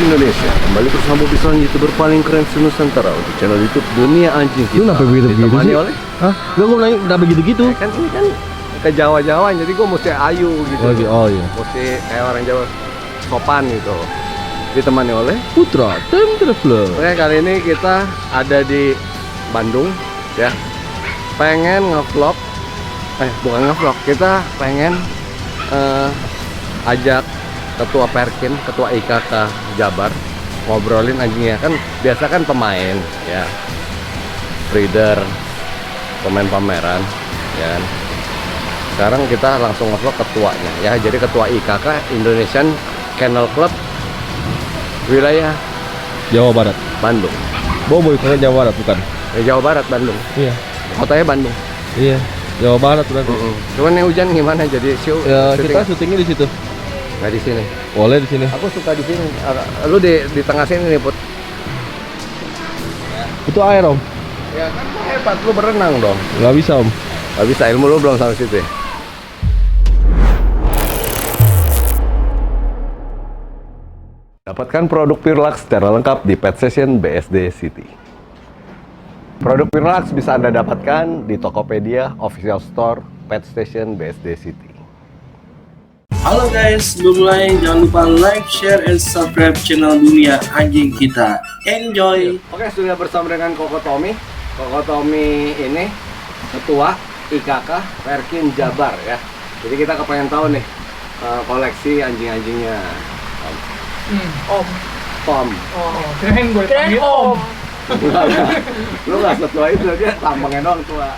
Indonesia kembali bersama Bobby, YouTuber paling keren se-Nusantara untuk channel YouTube Dunia Anjing Kita. Lu kenapa begitu-begitu Ditemani sih? oleh? Hah? Gak, gue nanya kenapa gitu-gitu? Ya kan ini kan ke Jawa-Jawa, jadi gue mesti ayu gitu. Oh iya. Mesti kayak orang Jawa sopan gitu. Ditemani oleh? Putra, Time Traveler. Oke, kali ini kita ada di Bandung ya. Pengen ngevlog, bukan ngevlog, kita pengen ajak Ketua Perkin, Ketua IKK Jabar ngobrolin anjingnya. Kan biasa kan pemain ya, breeder, pemain pameran ya kan. Sekarang kita langsung ngevlog ketuanya ya. Jadi Ketua IKK Indonesian Kennel Club wilayah Jawa Barat. Bandung. Boboy kan Jawa Barat bukan? Jawa Barat, Bandung. Iya. Kotanya Bandung. Iya. Jawa Barat berarti. Cuman yang hujan gimana jadi Ya, kita syutingnya di situ. nggak di sini. Boleh di sini. Aku suka di sini. Lu di tengah sini nih, Put. Itu air, Om. Ya kan hebat, lu berenang dong. Nggak bisa, Om. Nggak bisa, ilmu lu belum sampai situ ya. Dapatkan produk Purelax secara lengkap di Pet Session BSD City. Produk Purelax bisa Anda dapatkan di Tokopedia, Official Store, Pet Station BSD City. Halo guys, sebelum mulai jangan lupa like, share, and subscribe channel Dunia Anjing Kita. Enjoy! Oke, sudah bersama dengan Koko Tommy. Koko Tommy ini Ketua IKK Perkin Jabar ya. Jadi kita kepengen tahu nih koleksi anjing-anjingnya. Om. Tom. Oh, keren gue panggil Om. Lu nggak setua itu, dia tampangnya doang tua.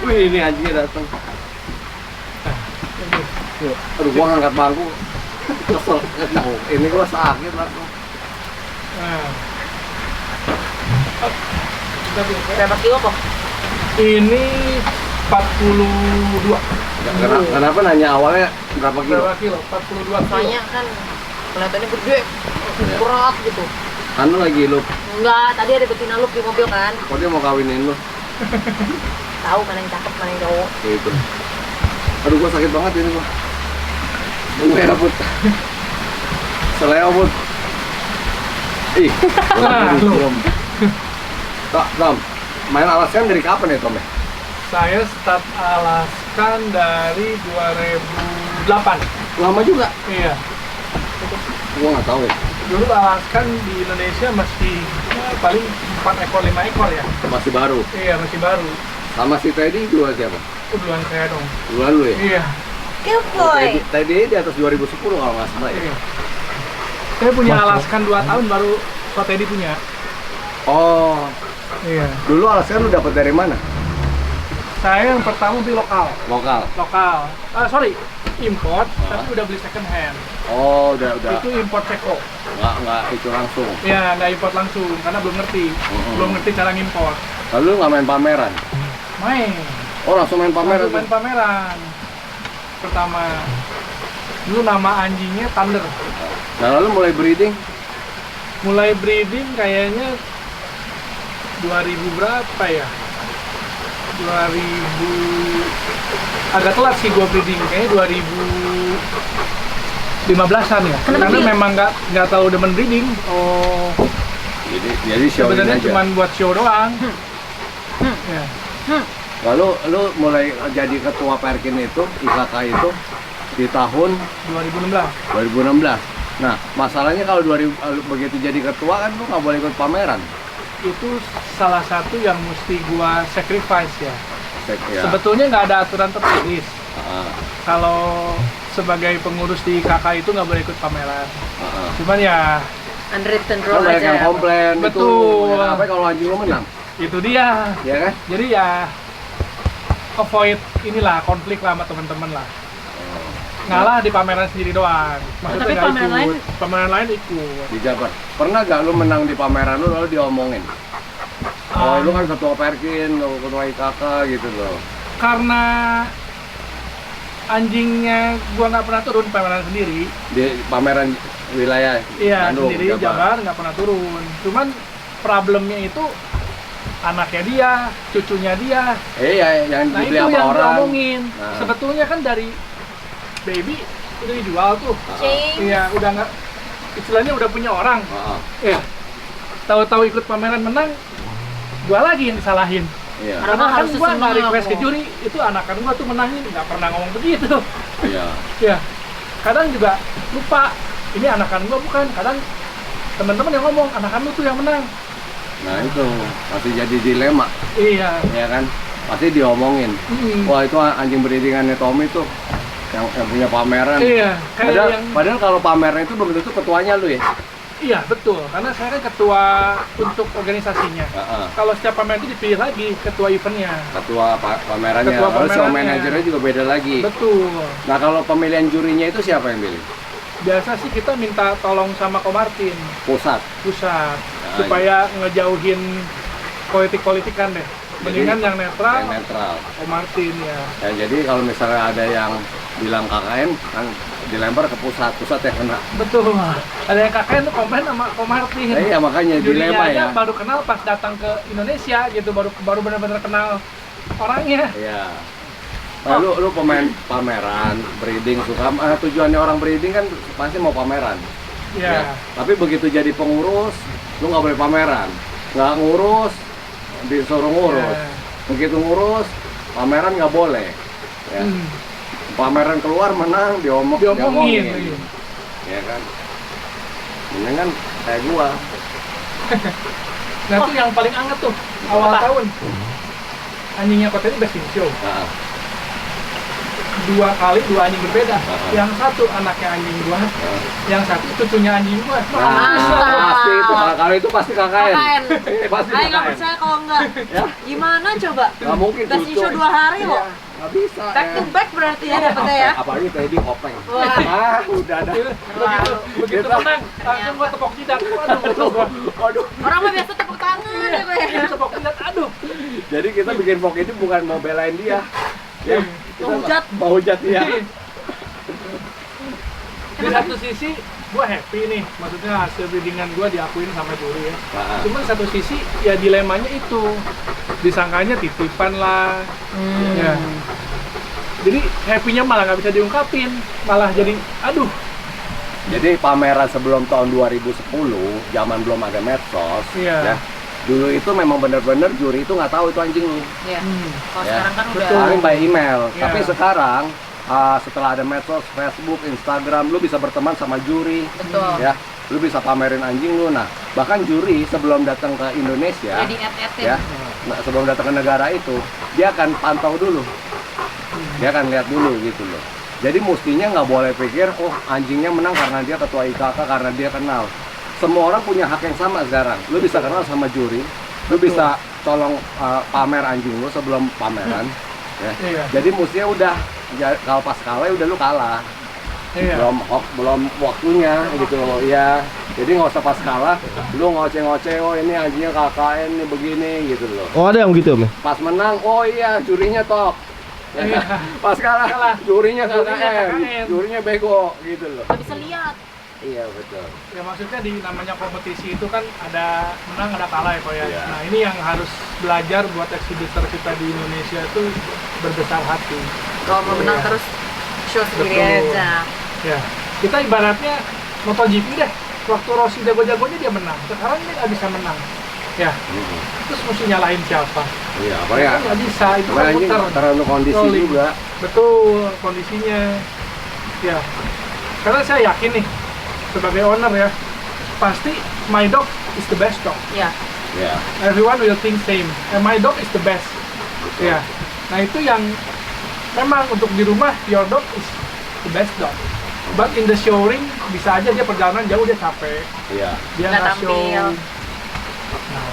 Wih, ini anjingnya datang. Aduh, gua ngangkat bangku kesel. Ini gua sakit langsung. Nah. Berapa kilo kok? Ini 42. Kenapa nanya awalnya berapa kilo? Berapa kilo? 42 kilo. Soalnya kan kelihatannya gede, berat gitu. Anu lagi lu, Enggak, tadi ada betina lu di mobil kan. kok dia mau kawinin lu? Tahu mana yang cakep, mana yang cowok. Gitu. Aduh, gua sakit banget ini gua. Tunggu ya, Put. Seleo, Put. Ih, belum. Tom, main Alaskan dari kapan ya, Tom? Saya start Alaskan dari 2008. Lama juga. Iya. Gua nggak tahu ya. Dulu Alaskan di Indonesia masih paling 4 ekor 5 ekor ya. Masih baru. Iya, masih baru. Sama si Teddy dua siapa? Duluan saya dong. Duluan lu ya? Iya. Kepoy. Teddy di atas 2010 kalau nggak salah ya. Iya. Saya punya Alaskan 2 tahun baru Pak Teddy punya. Oh, Iya. dulu Alaskan lu dapat dari mana? Saya yang pertama beli lokal. Lokal. Import, tapi udah beli second hand. Oh, udah. Itu import Ceko. Nggak itu langsung. Ya, nggak import langsung karena belum ngerti. Belum ngerti cara ngimport. Lalu nggak main pameran? Main. Oh, langsung main pameran. Langsung main pameran. Pertama, dulu nama anjingnya Thunder. Nah, lalu mulai breeding? Mulai breeding kayaknya 2000 berapa ya? 2000 agak telat sih gua breeding, kayaknya 2015-an ya. Kenapa Karena sih? memang nggak tahu demen breeding. Oh, Jadi showin sebenarnya aja. cuma buat show doang. Ya. Lalu lu mulai jadi ketua Perkin itu, IKK itu di tahun 2016. 2016. Nah, masalahnya kalau begitu jadi ketua kan lu nggak boleh ikut pameran. Itu salah satu yang mesti gua sacrifice ya. Ya. Sebetulnya nggak ada aturan tertulis. Ah, Kalau sebagai pengurus di KK itu nggak boleh ikut pameran. ah. Cuman ya Unwritten Kan rule banyak yang aja. komplain Betul. itu. Ya, apa kalau anjing lu menang? itu dia. Ya kan? Jadi ya avoid inilah konflik lah sama teman-teman lah. Ngalah di pameran sendiri doang. Maksudnya Tapi nggak pameran ikut. lain? Pameran lain ikut. Di Jabar. Pernah gak lu menang di pameran lu lalu diomongin? Oh, lu kan ketua Perkin, lu ketua IKK gitu loh. Karena anjingnya gua nggak pernah turun pameran sendiri. Di pameran wilayah Iya, Bandung, sendiri Jabar nggak pernah turun. Cuman problemnya itu anaknya dia, cucunya dia. Iya, yang Nah dibeli itu sama yang orang. diomongin. Nah. Sebetulnya kan dari baby udah dijual tuh. Cing. Iya, udah nggak istilahnya udah punya orang. Heeh. Ya. Tahu-tahu ikut pameran menang, gua lagi yang disalahin. Iya. Karena kan harus gua nggak seneng request ke aku. juri, itu anakan gua tuh menangin, nggak pernah ngomong begitu. Iya. Ya, kadang juga lupa, ini anakan gua bukan. Kadang teman-teman yang ngomong, anakan lu tuh yang menang. Nah itu pasti jadi dilema, Iya. ya kan? Pasti diomongin. Wah itu anjing breedingannya Tommy tuh yang punya pameran. Iya, kayak Padahal, yang padahal kalau pameran itu belum tentu ketuanya lu ya. iya betul, karena saya kan ketua untuk organisasinya. Heeh. Kalau setiap pameran itu dipilih lagi ketua eventnya. Ketua pamerannya, Ketua lalu show pamerannya. manajernya juga beda lagi. Betul. Nah kalau pemilihan jurinya itu siapa yang pilih? Biasa sih kita minta tolong sama Ko Martin Pusat. pusat Nah, supaya ngejauhin politik-politikan deh. Mendingan yang netral, Yang netral. Ko Martin ya. Ya, jadi kalau misalnya ada yang bilang KKN kan dilempar ke pusat yang kena. Betul. Ada yang KKN tuh komplain sama Ko Martin. Nah, iya makanya Jurinya dilema aja ya. baru kenal pas datang ke Indonesia gitu, baru benar-benar kenal orangnya. Iya. Nah, lu pemain pameran, breeding suka tujuannya orang breeding kan pasti mau pameran. Ya. Tapi begitu jadi pengurus, lu nggak boleh pameran. Nggak ngurus, disuruh ngurus. Ya. Begitu ngurus, pameran nggak boleh. Ya. Pameran keluar menang, Diomongin. Ya kan? Mendingan kayak gua. Nah itu yang paling anget tuh awal tahun. Anjingnya kota ini best in show. Nah, 2 kali 2 anjing berbeda. Yang satu anaknya anjing gua, yang satu cucunya anjing gua. pasti itu. Kalau itu pasti KKN. KKN. Pasti Ayo nggak KKN. percaya kalau enggak. Ya. Gimana coba? Nggak mungkin Best in show 2 hari Iya, loh. nggak bisa. Back to back berarti ya dapetnya ya. Apalagi tadi openg. Wah. Udah ada. Begitu menang, langsung gua tepok jidat. Waduh. Orang mah biasa tepuk tangan ya, Be. Tepok jidat, aduh. Jadi kita bikin vlog itu bukan mau belain dia. Ya, kita Menghujat. mau hujat dia. Di satu sisi gua happy nih, maksudnya hasil breedingan gua diakuin sama juri ya. Nah, Cuman satu sisi ya dilemanya itu, disangkanya titipan lah. Ya. Jadi happy-nya malah nggak bisa diungkapin, malah jadi aduh. jadi pameran sebelum tahun 2010, zaman belum ada medsos, Iya. ya. Dulu itu memang benar-benar juri itu nggak tahu itu anjing lu. Iya. Kalau Ya. sekarang kan udah Betul. Paling by email. Iya. Tapi sekarang setelah ada medsos, Facebook, Instagram, lu bisa berteman sama juri. betul. Ya, lu bisa pamerin anjing lu. Nah, bahkan juri sebelum datang ke Indonesia, Jadi et-etin. ya, nah, sebelum datang ke negara itu, dia akan pantau dulu. Dia akan lihat dulu gitu loh. Jadi mestinya nggak boleh pikir, oh anjingnya menang karena dia ketua IKK, karena dia kenal. Semua orang punya hak yang sama sekarang. Lu bisa kenal sama juri, lu bisa tolong pamer anjing lu sebelum pameran. Ya. Iya. Jadi mestinya udah, kalau pas kalah udah lu kalah. Iya. Belum waktunya gitu loh ya. Jadi nggak usah pas kalah lu ngoceh-ngoceh, oh ini anjingnya KKN nih begini gitu loh. Oh ada yang begitu Om? Pas menang, oh iya jurinya top ya, Iya. pas kalah jurinya Jurinya KKN, KKN. jurinya bego gitu loh. Nggak bisa lihat. Iya betul. Ya maksudnya di namanya kompetisi itu kan ada menang ada kalah ya Ko ya. Iya. Nah ini yang harus belajar buat eksibitor kita di Indonesia itu berbesar hati. Kalau mau menang Iya. terus show sendiri Betul. aja. Ya kita ibaratnya MotoGP deh. Waktu Rossi jago-jagonya dia menang. Sekarang dia nggak bisa menang. Ya terus mesti nyalahin siapa? Iya apa ya? Kan nggak bisa itu kan Anjing muter. terlalu kondisi Rolling. juga. Betul kondisinya. Ya karena saya yakin nih sebagai owner ya pasti my dog is the best dog. Ya. Ya. Everyone will think same. And my dog is the best. Ya. Nah itu yang memang untuk di rumah your dog is the best dog. But in the showing bisa aja dia perjalanan jauh dia capek. Iya. Dia Nggak nggak show. tampil. Nah,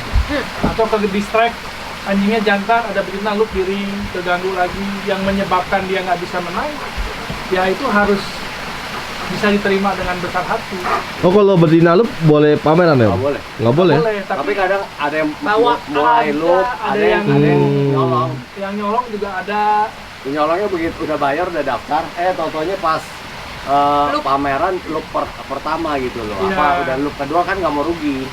atau ke distract anjingnya jantan ada betina lu piring terganggu lagi yang menyebabkan dia nggak bisa menang. Ya itu harus bisa diterima dengan besar hati. Oh kalau betina lu boleh pameran ya? Om? Nggak boleh. Nggak boleh? Tapi kadang ada yang Bawa mulai ada, lu, ada ada yang yang- nyolong. Yang nyolong juga ada. Nyolongnya begitu udah bayar udah daftar, tau-taunya pas Loop. pameran loop pertama gitu loh. Iya. Apa udah loop kedua kan nggak mau rugi.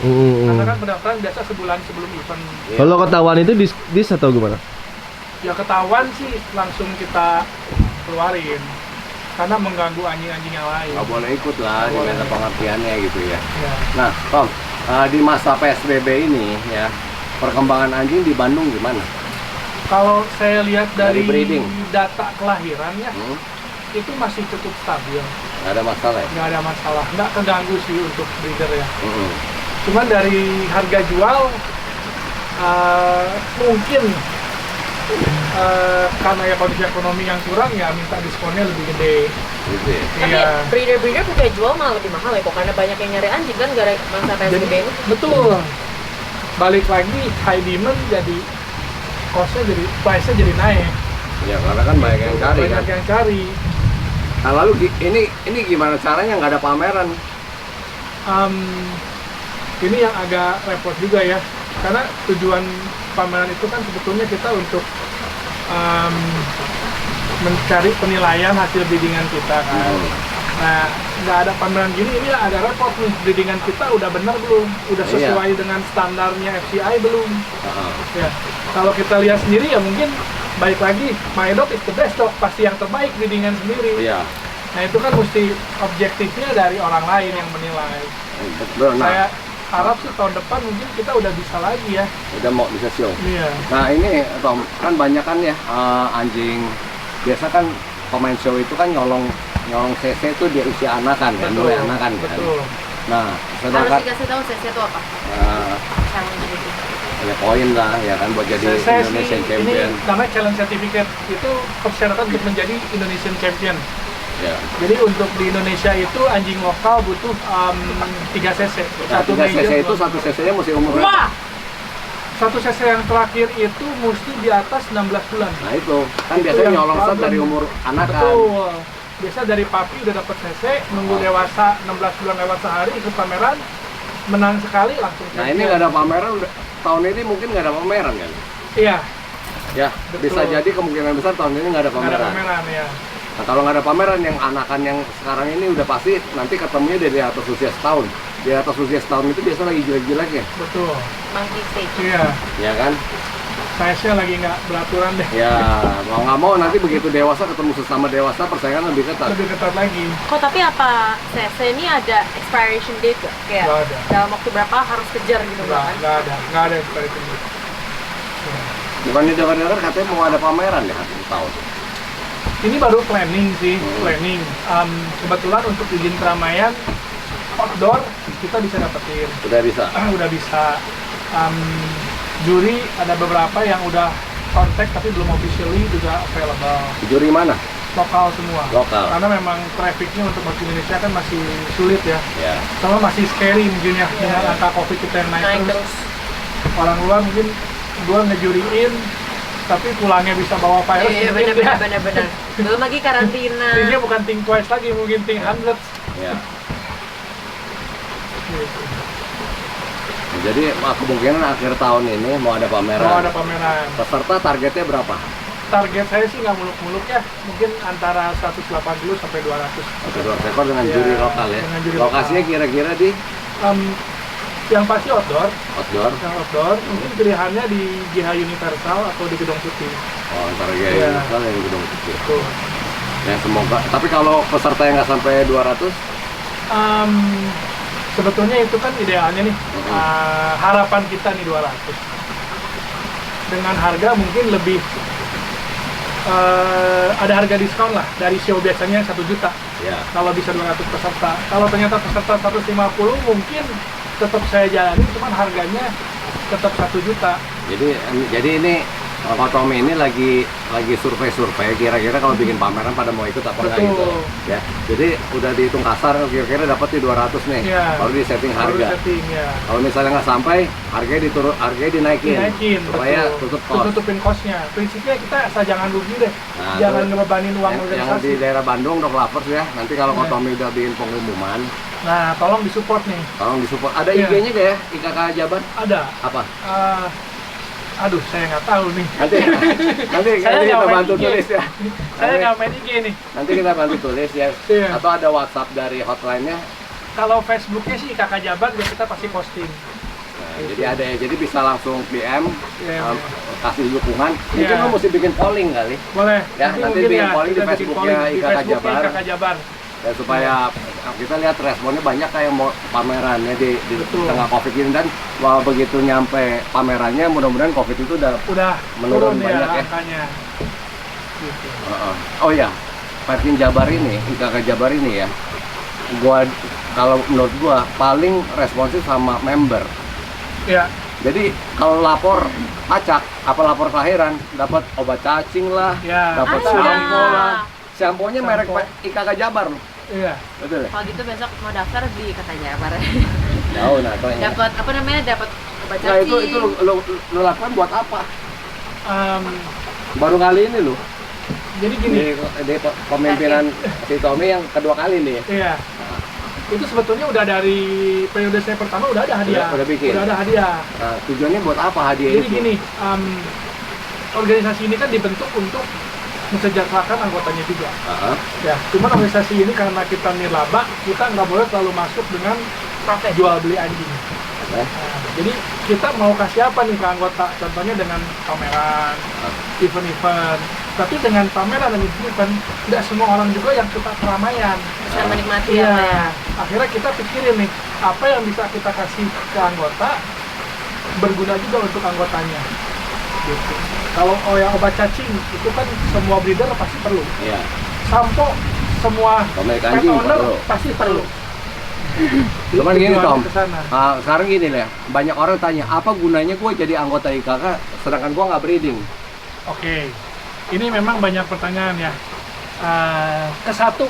Karena kan pendaftaran biasa sebulan sebelum event. Iya. Kalau ketahuan itu dis atau gimana? Ya ketahuan sih langsung kita keluarin. karena mengganggu anjing-anjing yang lain. Nggak boleh ikut lah, Nggak boleh. gimana pengertiannya gitu ya. Ya. Nah, Tom, di masa PSBB ini ya, perkembangan anjing di Bandung gimana? Kalau saya lihat Dari dari breeding. data kelahiran ya, Hmm? itu masih cukup stabil, Nggak ada masalah ya? nggak ada masalah, nggak keganggu sih untuk breeder ya. Mm-mm. Cuman dari harga jual mungkin karena ya kondisi ekonomi yang kurang ya minta diskonnya lebih gede. Gitu ya. Tapi Iya. breeder-breeder punya jual malah lebih mahal ya kok, karena banyak yang nyari anjing kan gara masa Jadi PSBB ini. betul. Balik lagi high demand jadi cost-nya jadi price-nya jadi naik. Ya karena kan banyak yang cari kan. Banyak yang cari. Nah lalu ini gimana caranya nggak ada pameran? Ini yang agak repot juga ya, karena tujuan pameran itu kan sebetulnya kita untuk mencari penilaian hasil breedingan kita kan. Nah, nggak ada pameran gini, ini agak repot nih. Breedingan kita udah benar belum? Udah Iya. sesuai dengan standarnya FCI belum? Heeh. Ya, kalau kita lihat sendiri ya mungkin baik lagi, my dog is the best dog, pasti yang terbaik breedingan sendiri. Iya. Nah itu kan mesti objektifnya dari orang lain yang menilai. Betul. Nah, Saya harap sih tahun depan mungkin kita udah bisa lagi ya. udah mau bisa show. Iya. Nah ini Tom, kan banyak kan ya anjing. Biasa kan pemain show itu kan nyolong CC itu dia usia anakan kan, Betul, mulai anakan kan. betul. Nah, Harus sedangkan dikasih tahu CC itu apa? Challenge gitu. ya poin lah ya kan buat jadi Saya Indonesian sih, Champion. ini namanya challenge certificate, itu persyaratan untuk menjadi Indonesian Champion. Ya. Jadi untuk di Indonesia itu anjing lokal butuh 3 cc. Nah, 3 major, cc itu 1 cc-nya mesti umur berapa? Wah! 1 cc yang terakhir itu mesti di atas 16 bulan. Nah itu kan Itu biasanya yang nyolong set problem. dari umur anakan. Betul. Biasa dari papi udah dapat cc, nunggu Oh. dewasa 16 bulan lewat sehari ikut pameran, menang sekali langsung Nah ini champion. nggak ada pameran, tahun ini mungkin nggak ada pameran kan? Iya, Ya, Betul. bisa jadi kemungkinan besar tahun ini nggak ada nggak ada pameran. pameran ya. Nah kalau nggak ada pameran, yang anakan yang sekarang ini udah pasti nanti ketemunya di atas usia setahun. Di atas usia setahun itu biasa lagi jelek-jeleknya, Betul. Monkey stage. Iya, ya kan? size-nya lagi nggak beraturan deh. Ya mau nggak mau nanti begitu dewasa ketemu sesama dewasa persaingan lebih ketat. Lebih ketat lagi. Kok tapi apa CC ini ada expiration date gak? Kayak Nggak ada. dalam waktu berapa harus kejar gitu kan? Nggak ada seperti itu. Bukannya dengar-dengar katanya mau ada pameran ya akhir tahun. Ini baru planning sih, Hmm. planning. Kebetulan untuk izin keramaian outdoor kita bisa dapetin. Udah bisa. Udah bisa. Juri ada beberapa yang udah kontak tapi belum officially juga available. Juri mana? Lokal semua. Lokal. Karena memang trafficnya untuk masuk Indonesia kan masih sulit ya. Ya. Sama masih scary mungkin ya dengan Iya. angka COVID kita yang naik, Naik terus. terus. Orang luar mungkin gua ngejuriin tapi pulangnya bisa bawa virus. Iya mungkin dia- benar. Belum lagi karantina. Tingnya bukan think twice lagi, mungkin think hundreds. Ya. Gitu. Jadi kemungkinan akhir tahun ini mau ada pameran. Mau ada pameran. Peserta targetnya berapa? Target saya sih nggak muluk-muluk ya, mungkin antara 180 sampai 200. Satu dua ekor dengan Iya, juri lokal ya. dengan juri Lokasinya lokal. kira-kira di Yang pasti outdoor, outdoor. mungkin pilihannya di GH Universal atau di Gedung Putih. Oh, antara gaya Iya. lokal yang gedung kecil. Tuh. Ya semoga. Tapi kalau peserta yang nggak sampai 200, Sebetulnya itu kan idealnya nih, harapan kita nih 200. Dengan harga mungkin lebih, ada harga diskon lah dari show biasanya 1 juta. ya. Kalau bisa 200 peserta. Kalau ternyata peserta 150 mungkin tetap saya jalani, cuman harganya tetap 1 juta. Jadi ini Pak Tommy ini lagi survei kira-kira kalau bikin pameran pada mau ikut apa enggak Betul. gitu. Ya. Jadi udah dihitung kasar kira-kira dapat di 200 nih. Iya. Baru di setting Baru harga. setting ya. Kalau misalnya nggak sampai, harganya dinaikin. Supaya betul. tutup kos. Tutupin kosnya. Prinsipnya kita asal jangan rugi deh. Nah, Jangan terus ngebebanin uang yang organisasi. di daerah Bandung Dog Lovers ya. Nanti kalau Pak Iya. Tommy udah bikin pengumuman, Nah, tolong disupport nih. tolong disupport. Ada Iya. IG-nya nggak ya? IKK Jabar? Ada. Apa? Aduh, saya nggak tahu nih. Nanti Saya nggak kita main bantu IG. tulis ya. Saya nggak main IG nih. Nanti kita bantu tulis ya. Iya. Atau ada WhatsApp dari hotline-nya. Kalau Facebooknya sih Kakak Jabar, ya kita pasti posting. Nah, jadi ada ya, jadi bisa langsung DM, Iya, kasih dukungan. Mungkin Iya. lo mesti bikin polling kali, Boleh. Ya, nanti mungkin bikin polling di kita bikin Facebooknya polling di IKK Facebooknya Jabar. IKK Jabar. ya, supaya kita lihat responnya banyak kayak mau pamerannya di Betul. tengah COVID ini, dan wah, begitu nyampe pamerannya mudah-mudahan COVID itu udah Udah Menurun turun banyak ya. angkanya. Gitu. Oh ya, Perkin Jabar ini, IKK Jabar ini ya, kalau menurut gua paling responsif sama member. Ya, Jadi kalau lapor pacak, apa lapor kelahiran, dapat obat cacing lah, Ya. dapat Ada. sampo lah. Samponya merek Sampo. IKK Jabar loh, iya. betul ya? Kalau gitu besok mau daftar di kata Jabar. Jauh nah, tohnya. Dapat apa namanya? Dapat obat Nah cacing. itu lu lakukan buat apa? Em, Baru kali ini lu jadi gini. di pemimpinan si Tommy yang kedua kali nih. Iya. Itu sebetulnya udah dari periode saya pertama udah ada hadiah. Udah bikin. Udah ada hadiah. Nah, tujuannya buat apa hadiah Jadi itu? gini, organisasi ini kan dibentuk untuk mensejahterakan anggotanya juga. Heeh. Ya, cuman organisasi ini karena kita nirlaba, kita nggak boleh terlalu masuk dengan Profit. jual beli anjing. Oke. Nah, jadi kita mau kasih apa nih ke anggota? Contohnya dengan pameran, event-event. Tapi dengan pameran dan event, tidak semua orang juga yang suka keramaian. Bisa menikmati Iya. apa ya? Akhirnya kita pikirin nih, apa yang bisa kita kasih ke anggota berguna juga untuk anggotanya. Gitu. Kalau yang obat cacing itu kan semua breeder pasti perlu. Iya. Sampo semua Pemilik pet anjing owner perlu. pasti perlu. Cuman gini Tujuannya Tom, ke sana. sekarang gini lah, banyak orang tanya apa gunanya gue jadi anggota IKK sedangkan gue nggak breeding. Oke, ini memang banyak pertanyaan ya. Kesatu,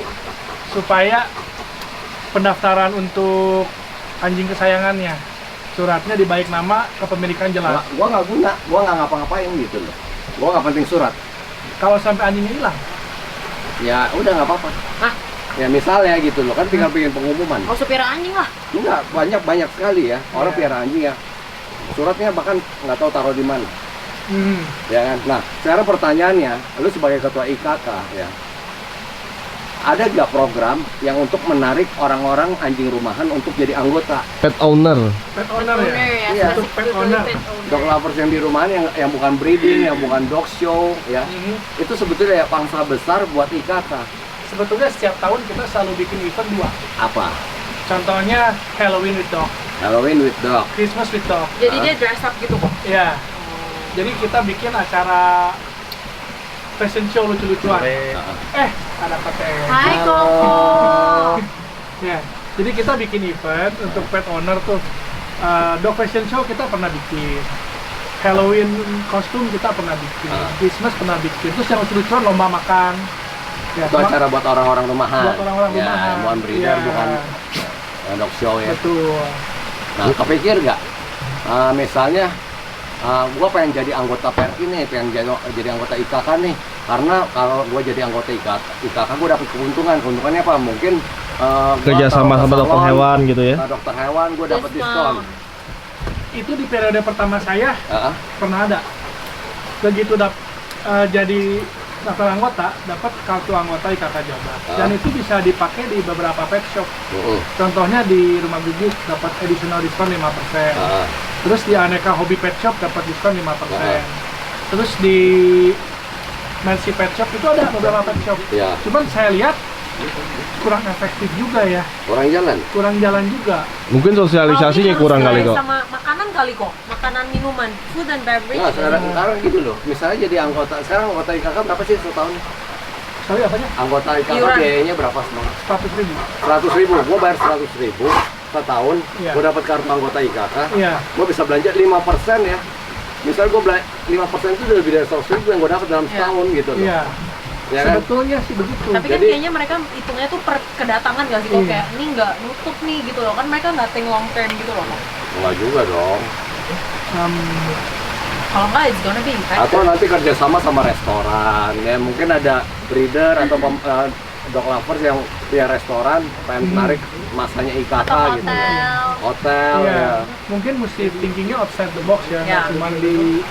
supaya pendaftaran untuk anjing kesayangannya, suratnya di baik nama, kepemilikan jelas. Gue nggak guna, gue nggak ngapa-ngapain gitu loh. Gue nggak penting surat. Kalau sampai anjingnya hilang, Ya udah nggak apa-apa. Hah? Ya misalnya gitu loh, kan tinggal bikin pengumuman. Mau supir anjing lah. Enggak, banyak sekali ya orang Iya. piara anjing ya. Suratnya bahkan nggak tahu taruh di mana. Ya kan? Nah, sekarang pertanyaannya, lu sebagai ketua IKK ya, ada nggak program yang untuk menarik orang-orang anjing rumahan untuk jadi anggota? Pet owner. pet owner ya. Iya. Spesifik Pet dulu owner. pet owner. Dog lovers yang di rumahan yang bukan breeding, yang bukan dog show ya, itu sebetulnya ya pangsa besar buat IKK. Sebetulnya setiap tahun kita selalu bikin event 2. Apa? Contohnya Halloween with dog, Halloween with dog. Christmas with dog. Jadi dia dress up gitu kok. Ya. Jadi kita bikin acara fashion show lucu-lucuan. Ada pakai. Hai Koko. Ya, jadi kita bikin event untuk pet owner tuh. Dog fashion show kita pernah bikin. Halloween kostum kita pernah bikin. Christmas pernah bikin. Terus yang lucu-lucuan lomba makan. Ya, Itu acara buat orang-orang rumahan. Buat orang-orang ya, rumahan. bukan breeder, Ya. bukan dog show ya. betul. Nah, kepikir nggak? Misalnya, gue pengen jadi anggota Perkin nih, pengen jadi anggota IKK nih. Karena kalau gue jadi anggota IKK gue dapet keuntungan. Keuntungannya apa? Mungkin gua Kerja sama taruh ke dokter salon, hewan gitu ya. dokter hewan gue dapet diskon. Itu di periode pertama saya Heeh. pernah ada. Begitu jadi daftar anggota, dapat kartu anggota IKK Jabar. Dan itu bisa dipakai di beberapa pet shop. Contohnya di Rumah Guguk dapat additional diskon 5%. Terus di Aneka Hobi Pet Shop dapat diskon 5%. Terus di Mercy Pet Shop itu ada beberapa pet shop. Ya, Cuman saya lihat kurang efektif juga ya, orang jalan. kurang jalan juga. Mungkin sosialisasinya Kalau kurang ini kali harus kok. sama makanan kali kok. Makanan, minuman, food and beverage. Nah, sekarang gitu loh. Misalnya jadi anggota, sekarang anggota IKK berapa sih setahun? Sorry apanya? Anggota IKK Iuran. biayanya berapa semua? 100.000. 100.000, gue bayar 100.000 setahun, Iya. gue dapat kartu anggota IKK, Iya. gue bisa belanja 5% ya. Misalnya gue 5% itu udah lebih dari 100.000 yang gue dapat dalam Iya. setahun gitu loh. Iya. Ya kan? Sebetulnya sih begitu. Tapi kan Jadi- kayaknya mereka hitungnya tuh per kedatangan gak sih kok, Iya. kayak ini nggak nutup nih gitu loh, kan mereka nggak think long term gitu loh. Enggak juga dong. Kalau nggak it's gonna be effective. Atau nanti kerjasama sama restoran, ya mungkin ada breeder atau dog lovers yang punya restoran, pengen tarik masanya IKK Atau gitu. hotel. Hotel Iya. ya. Mungkin mesti thinkingnya outside the box ya, Iya. nggak cuma di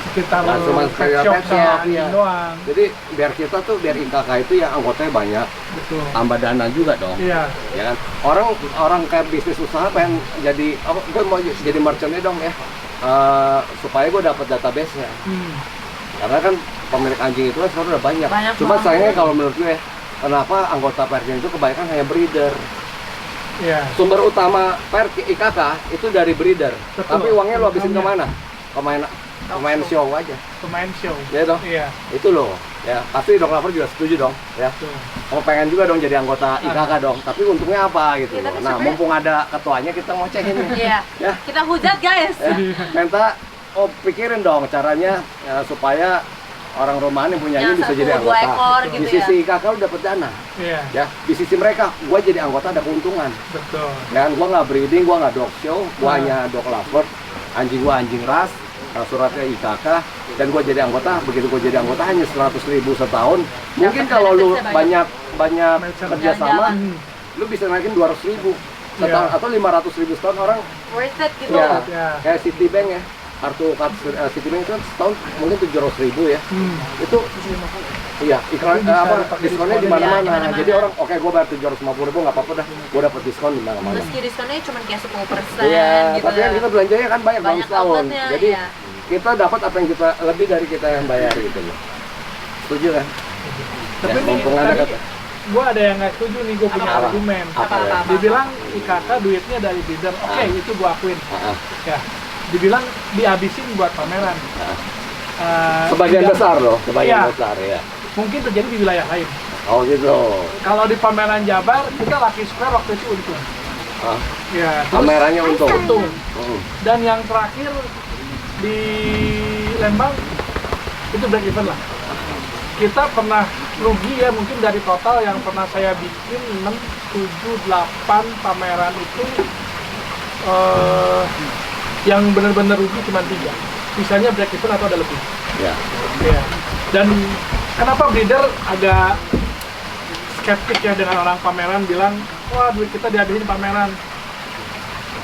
sekitar Nggak cuma pet sekedar shop pet sama shop, anjing iya. doang. Jadi biar kita tuh, biar IKK itu yang anggotanya banyak, Betul. tambah dana juga dong. Iya. Ya kan? Orang kayak bisnis usaha pengen jadi, gue mau jadi merchantnya dong ya. Supaya gue dapat database-nya. Karena kan pemilik anjing itu kan sekarang udah banyak. Cuma banget. sayangnya kalau menurut gue, kenapa anggota Perkin itu kebanyakan hanya breeder. Iya. Sumber utama IKK itu dari breeder. Betul. Tapi uangnya lo habisin Uangnya. kemana? Pemain show aja. Pemain show. Ya dong. Iya. Itu loh. Ya, pasti dong lapor juga setuju dong. Ya. Betul. Mau pengen juga dong jadi anggota IKK dong. Tapi untungnya apa gitu. Ya, tapi Nah, sebenarnya- mumpung ada ketuanya kita ngocehin nih. Iya. Ya. Kita hujat guys. Minta pikirin dong caranya supaya orang rumahan yang punya Yang ini bisa satu, jadi 2 anggota. ekor Di gitu sisi IKK lu dapat dana. Iya. Ya, di sisi mereka gua jadi anggota ada keuntungan. Betul. Ya kan, gua nggak breeding, gua nggak dog show, gua hanya dog lover. Anjing gua anjing ras, suratnya IKK, dan gua jadi anggota. Begitu gua jadi anggota hanya 100.000 setahun. Mungkin kalau lu benefitsnya banyak Macam kerjasama, jalan-jalan. lu bisa naikin 200.000 setahun Iya. atau 500.000 setahun. Orang Worth it gitu. ya Ya. kayak Citibank ya, kartu Citibank itu kan setahun mungkin 700.000 ya. Itu iya, iklan Tapi bisa apa dipakai diskonnya di diskon. mana-mana. Iya, di mana-mana. Jadi orang oke gua bayar 750.000 nggak apa-apa dah, gua dapat diskon di mana-mana. Meski diskonnya cuma kayak 10% Iya, gitu. tapi kan kita belanjanya kan banyak dalam Banyak setahun. outletnya, Jadi iya. kita dapat apa yang kita lebih dari kita yang bayar gitu loh. Setuju kan? Tapi Ya, nih, mumpung ada tadi kata. gua ada yang nggak setuju nih, gua punya Apa? argumen. Apa ya? Dibilang IKK duitnya dari breeder, oke itu gua akuin. Ah, Ya. Dibilang dihabisin buat pameran. sebagian tidak- besar loh, sebagian Iya. besar ya. Mungkin terjadi di wilayah lain. Oh gitu. Kalau di pameran Jabar, kita Lucky Square waktu itu untung. Ah, Ya, terus kameranya untung. untung. Hmm. Dan yang terakhir di Lembang itu break even lah. Kita pernah rugi ya, mungkin dari total yang pernah saya bikin 6, 7, 8 pameran itu yang benar-benar rugi cuma 3. Sisanya break even atau ada lebih. Ya. Ya. Dan kenapa breeder agak skeptik ya dengan orang pameran bilang, wah duit kita dihabisin pameran.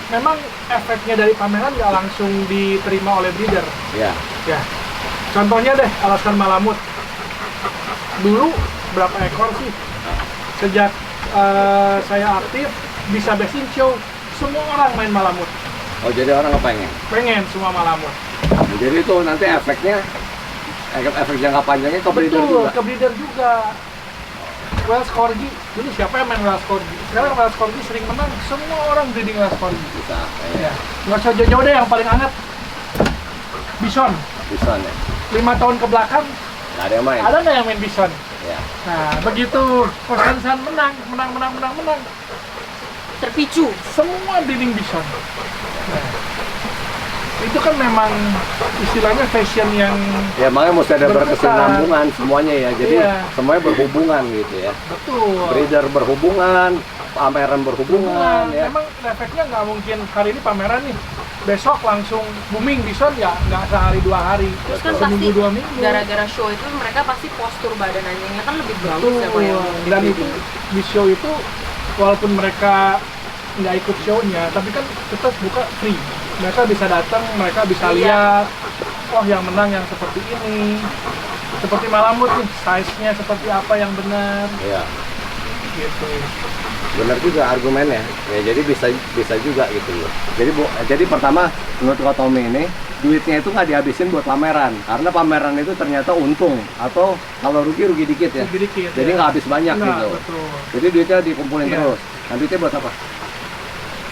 Memang efeknya dari pameran nggak langsung diterima oleh breeder. Ya. Ya, contohnya deh Alaskan Malamut. Dulu berapa ekor sih? Sejak saya aktif bisa best in show, semua orang main Malamut. Oh jadi orang kepengen. Pengen semua Malamut. Jadi itu nanti efeknya, efek jangka panjangnya ke breeder Betul, juga. ke breeder juga. Welsh Corgi, dulu siapa yang main Welsh Corgi? Sekarang Welsh Corgi sering menang, semua orang breeding Welsh Corgi. Bisa, Ya, nggak usah jauh-jauh deh, yang paling hangat Bison. bisa nih. 5 tahun ke belakang, Nggak ada yang main. ada nggak yang main Bison? Ya. Nah, begitu Konstansan menang, Terpicu. semua breeding Bison. Nah, itu kan memang istilahnya fashion yang Ya makanya mesti ada Berkesan. berkesinambungan semuanya ya. Jadi Iya. semuanya berhubungan gitu ya. betul. Breeder berhubungan, pameran berhubungan ya. Memang efeknya nggak mungkin hari ini pameran nih, besok langsung booming Bison ya, nggak sehari 2 hari. Terus kan seminggu pasti 2 minggu. gara-gara show itu mereka pasti postur badan anjingnya kan lebih bagus Betul. ya kalau yang Dan itu di show itu walaupun mereka nggak ikut show-nya, tapi kan tetap buka free. Mereka bisa datang, mereka bisa Iya. lihat, oh yang menang yang seperti ini, seperti Malamut nih, size-nya seperti apa yang benar, Iya. gitu. Benar juga argumennya. Ya jadi bisa juga gitu loh. Jadi pertama menurut Kak Tommy ini duitnya itu nggak dihabisin buat pameran, karena pameran itu ternyata untung atau kalau rugi dikit ya. Lebih dikit. Jadi ya. nggak habis banyak Nggak, gitu. betul. Jadi duitnya dikumpulin Iya. terus. Nah duitnya buat apa?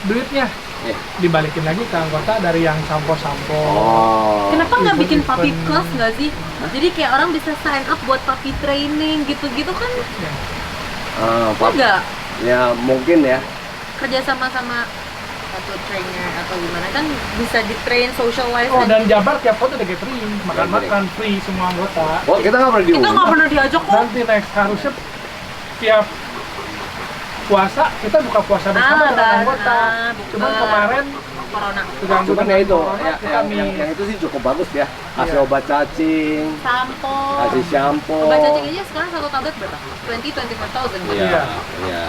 Duitnya Iya. dibalikin lagi ke anggota dari yang sampo-sampo. Oh. Kenapa nggak bikin Event-event. puppy class nggak sih? Jadi kayak orang bisa sign up buat puppy training gitu-gitu kan Ya. enggak Ya mungkin ya. kerja sama satu trainer atau gimana kan bisa di train socialize Oh, dan Jabar tiap kota ada gathering, makan-makan Gathering. free semua anggota. Oh kita nggak pernah kita diundang. nggak pernah diajak kok. Nanti next harusnya tiap puasa kita buka puasa bersama dengan anggota. Cuman kemarin corona terganggu Cuman ya dengan itu, corona, ya, kita yang itu sih cukup bagus ya. Kasih Iya. obat cacing, sampo kasih shampoo. obat cacing aja sekarang 1 tablet berapa? 24,000 gitu. Iya, Iya. iya.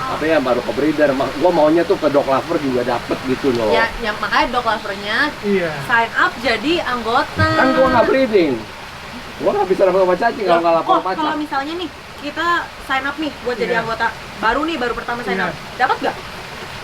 Tapi maksudnya baru ke breeder. Gua maunya tuh ke dog lover juga dapet gitu loh. Ya, yang makanya dog lovernya Iya. sign up jadi anggota. Kan gua nggak breeding. Gua nggak bisa dapat sama cacing kalau nggak lapor Oh, pacar. kalau misalnya nih kita sign up nih buat jadi Iya. anggota baru pertama sign Iya. up, dapat nggak?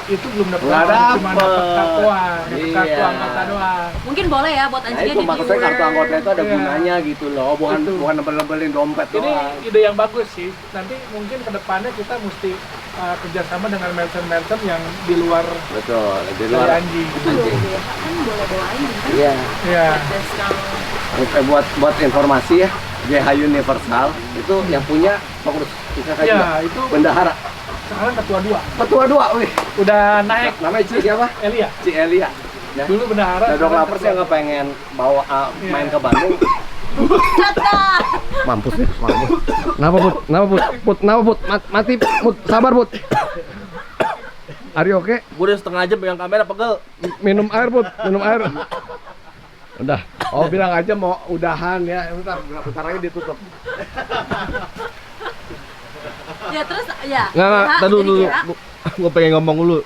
Itu belum dapat, Nggak cuma dapet. dapat kartu doang, dapat kartu Iya. anggota doang. Mungkin boleh ya buat Nah anjingnya itu di maksudnya kartu viewer. anggota itu ada Iya. gunanya gitu loh, bukan Betul. bukan nempel-nempelin dompet Ini doang. ide yang bagus sih. Nanti mungkin kedepannya kita mesti kerjasama dengan merchant-merchant yang di luar Betul, di dari luar anjing. Itu loh, BH kan boleh bawa anjing kan? Iya. Iya. Discount. Buat informasi ya, GH Universal itu yang punya pengurus IKK juga. Iya, itu Bendahara. sekarang ketua 2. Ketua 2, wih. Udah naik Namanya Ci siapa? Elia. Ci Elia. Ya. Dulu bendahara. Nah, dog sekarang lovers ketua yang nggak pengen bawa Iya. main ke Bandung. Catat. Mampus ya, mampus. Kenapa Put? Kenapa Put? Put, kenapa Put? Mati Put, sabar Put. Ari oke? Gue udah setengah jam pegang kamera pegel. Minum air Put, minum air. Udah. Oh bilang aja mau udahan ya. Bentar lagi ditutup. Ya terus ya. Nggak, BH, tadi jadi dulu. BH. Gue pengen ngomong dulu.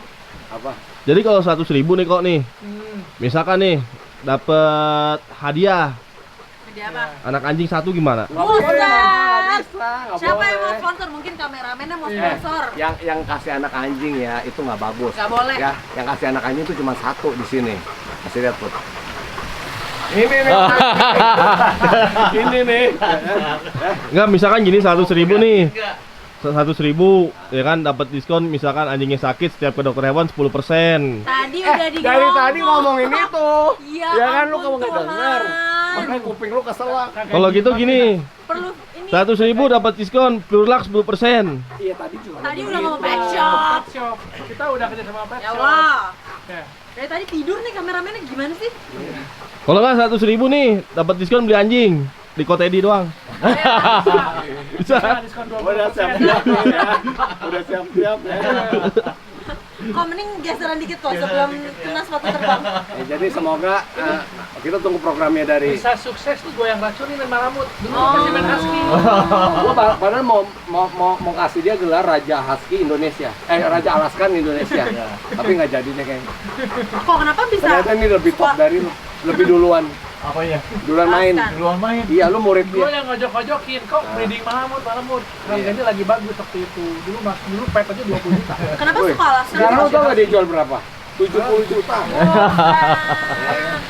Apa? Jadi kalau 100.000 nih kok nih, misalkan nih dapet hadiah Jadi apa? anak anjing satu gimana? Buset. Nggak Siapa yang mau boleh. sponsor? Mungkin kameramennya mau Iya. sponsor. Yang kasih anak anjing ya itu nggak bagus. Nggak boleh. Ya, yang kasih anak anjing itu cuma satu di sini. Kasih lihat Put. Ini nih. Ini nih. Enggak, misalkan gini 100.000 nih. 100.000 ya kan dapat diskon misalkan anjingnya sakit setiap ke dokter hewan 10%. Tadi udah di Dari tadi ngomongin itu. Iya, Ya kan lu ampun, kamu nggak Tuhan. denger. Makanya kuping lu keselak. Kalau gitu gini, Perlu ini. 100.000 dapat diskon Plurlax 10%. Iya tadi juga. Tadi udah ngomong pet shop. Pet shop. Kita udah kerja sama pet Ya shop. Allah. Ya. Dari tadi tidur nih kameramennya gimana sih? Kalau nggak 100.000 nih dapat diskon beli anjing di Kotedi doang. Bisa diskon 20%. Udah siap-siap nih ya. Udah siap-siap ya. Kok mending geseran dikit kok sebelum kena sepatu terbang. Ya, jadi semoga kita tunggu programnya dari. Bisa sukses tuh gue yang racunin main malamut. Dulu Oh. kasih main husky. Gua padahal mau kasih dia gelar Raja Husky Indonesia. Raja Alaskan Indonesia. Tapi nggak jadi deh kayaknya. Kok kenapa bisa? Ternyata ini lebih top dari lu. Lebih duluan. Apa ya? Duluan main. Alaskan. Duluan main. Iya, lu murid Gue dia. yang ngojok-ngojokin kok breeding malamut. Harganya lagi bagus waktu itu. Dulu pet aja 20 juta. Kenapa Woi, suka alasan? sekarang lu tau nggak dia jual berapa? 70 juta.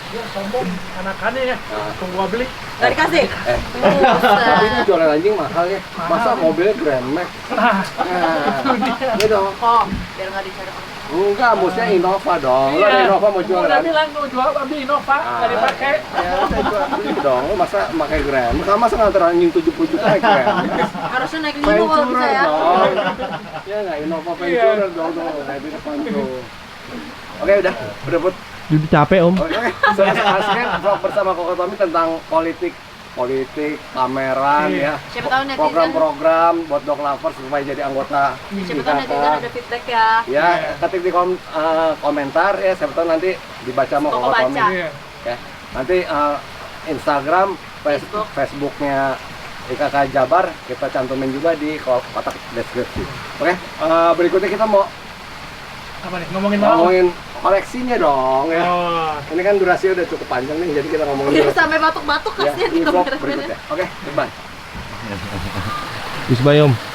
Dia sombong anakannya ya. Tunggu gua beli. Gak dikasih? Tapi ini Buset. jualan anjing mahal ya. Masa mobilnya Grand Max? Nah, iya dong. Kok biar nggak dicari orang. Enggak, maksudnya Innova dong. Lu ada Innova mau jual Udah kan? bilang lu jual ambil Innova, nggak dipakai. Ya, saya jual beli dong. Lu masa pakai Grand Max? Masa nganter anjing 70 juta naik Grand Max? Harusnya naik 5 kalau bisa ya. dong. Ya nggak, Innova Venturer dong kayak di depan tuh. Oke, udah Put. Jadi capek om. Oke, sekarang vlog bersama Koko Tommy tentang politik, pameran ya. Siapa tahu netizen. Program-program buat dog lovers supaya jadi anggota Siapa tahu netizen ada feedback ya. Ya, ketik di komentar ya, siapa tahu nanti dibaca sama Koko Koko baca. Tommy. Iya. Ya. Nanti Instagram, Facebook. Facebooknya IKK Jabar kita cantumin juga di kotak deskripsi. Oke, berikutnya kita mau Apa nih? Ngomongin malamut. ngomongin koleksinya dong ya. Oh. Ini kan durasinya udah cukup panjang nih, jadi kita ngomongin Biar dulu. sampai batuk-batuk Ya, kasihan di vlog kameramennya. berikutnya. Oke, bye. Bismillahirrahmanirrahim.